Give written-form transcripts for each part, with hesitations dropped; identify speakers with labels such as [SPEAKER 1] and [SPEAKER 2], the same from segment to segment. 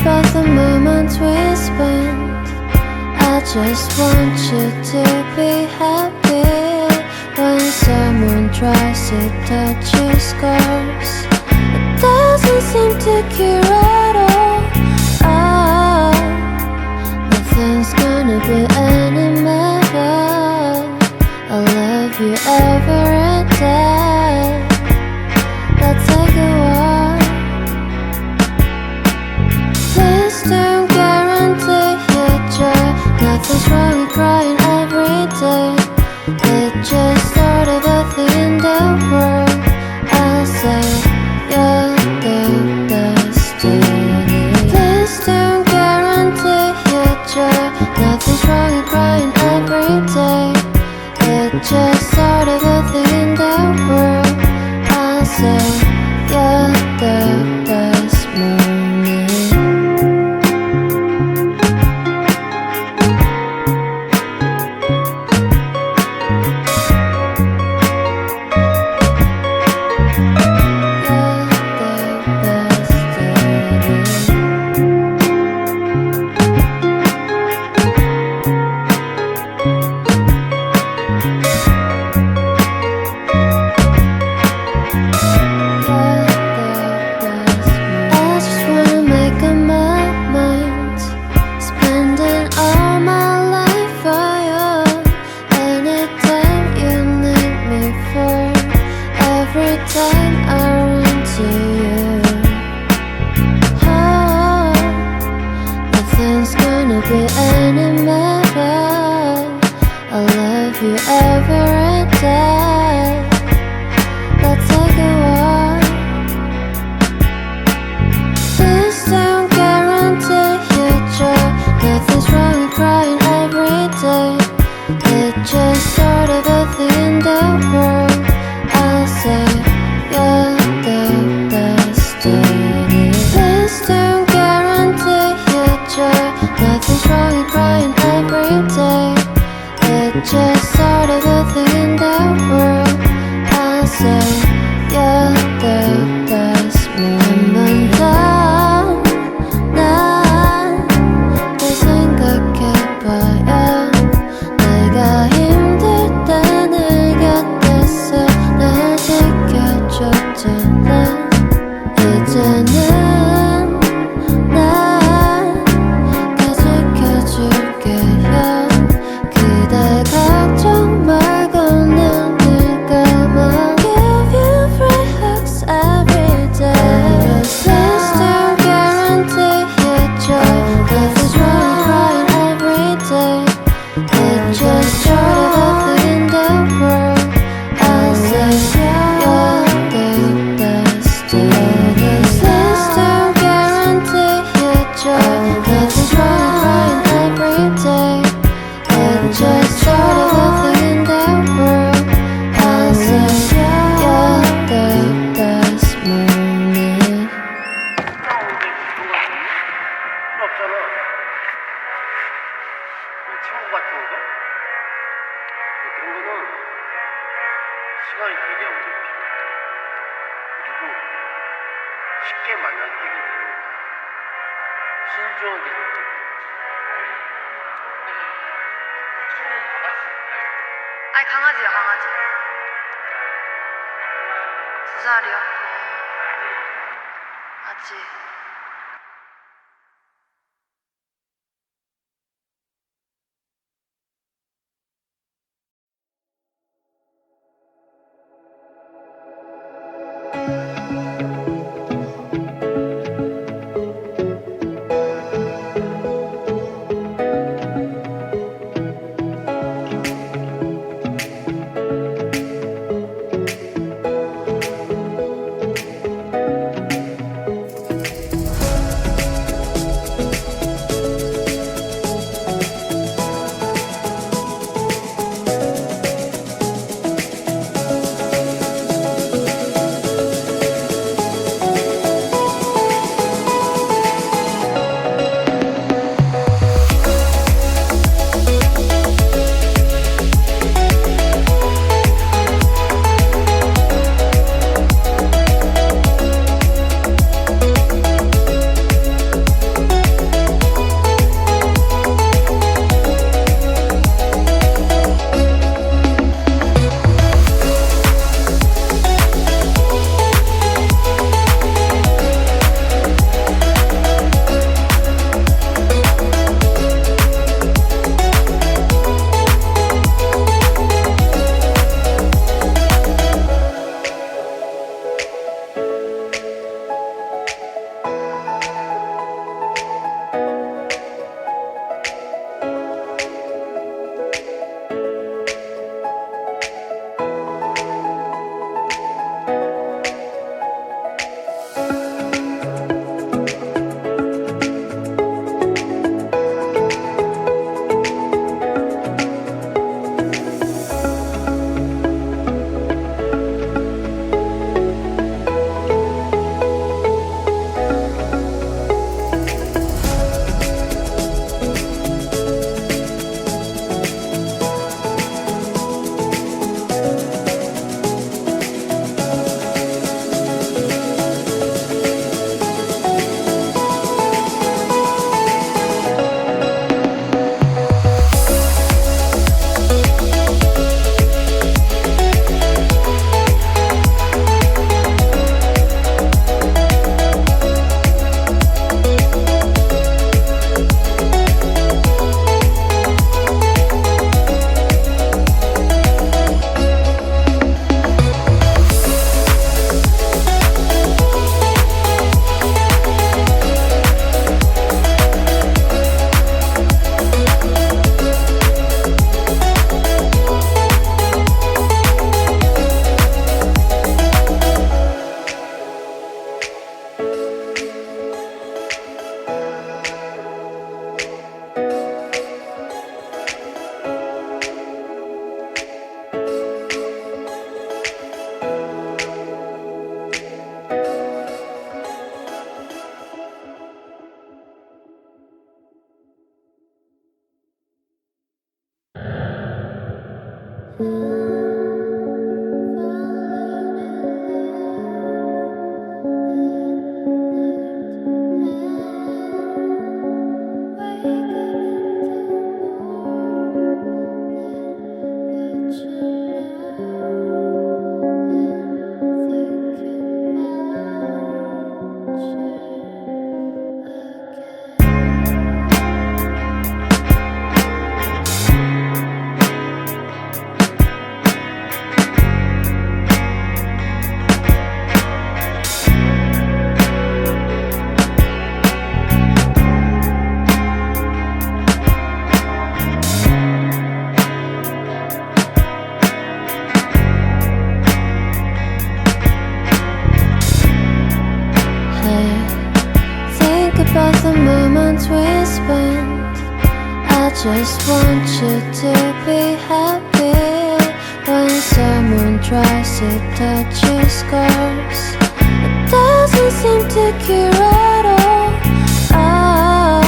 [SPEAKER 1] About the moments we spent, I just want you to be happy. When someone tries to touch your scars, it doesn't seem to cure at all. Oh, nothing's gonna be any better. I'll love you every day. Let's take a walk. Please don't guarantee your joy. Nothing's wrong with crying every day. It's just sort of a thing in the world. I'll say you're the destiny. Please don't guarantee your joy. Nothing's wrong with crying every day. It's just sort of a thing in the world. I'll say you're the best moment. Just sort of a thing in the world. I'll say you're the best moment. 난 늘 생각해봐야 내가 힘들 때 내 곁에서 날 지켜줬잖아. 이제는 날 가지켜줄게요. 걱정 말고 난 늘 감아. Give you free hugs every day. Please don't guarantee your joy. Nothing's wrong with crying every day. It's just sort of a thing in the world. I'll say you're the destiny. Please don't guarantee your joy. Nothing's wrong with crying every day. It's just sort of a thing in the world. I'll say you're the best moment.
[SPEAKER 2] 없잖아. 친구 같은 거? 그런 거는 시간이 되게 오래 필요해. 그리고 쉽게 만나서 해결되는 거야. 신중하게 선택해.
[SPEAKER 3] 아니 강아지요 강아지 2살이요 아직
[SPEAKER 1] Think about the moments we spent. I just want you to be happy. When someone tries to touch your scars, it doesn't seem to cure at all. Oh,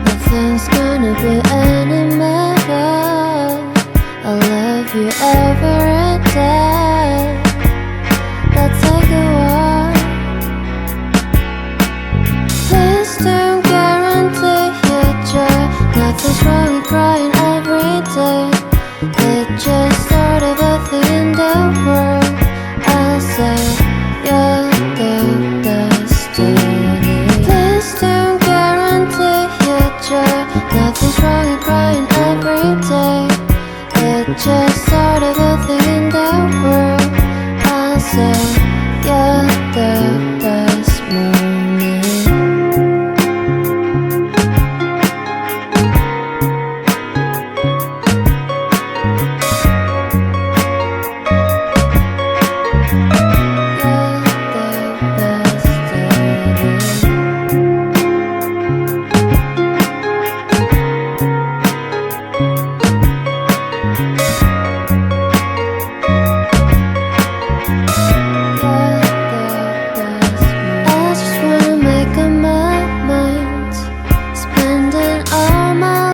[SPEAKER 1] nothing's gonna be any better. I love you every day. Let's take a walk. Please don't guarantee your joy. Nothing's wrong with crying every day. It's just sort of a thing in the world. I'll say you're the destiny. Please don't guarantee your joy. Nothing's wrong with crying every day. It's just sort of a thing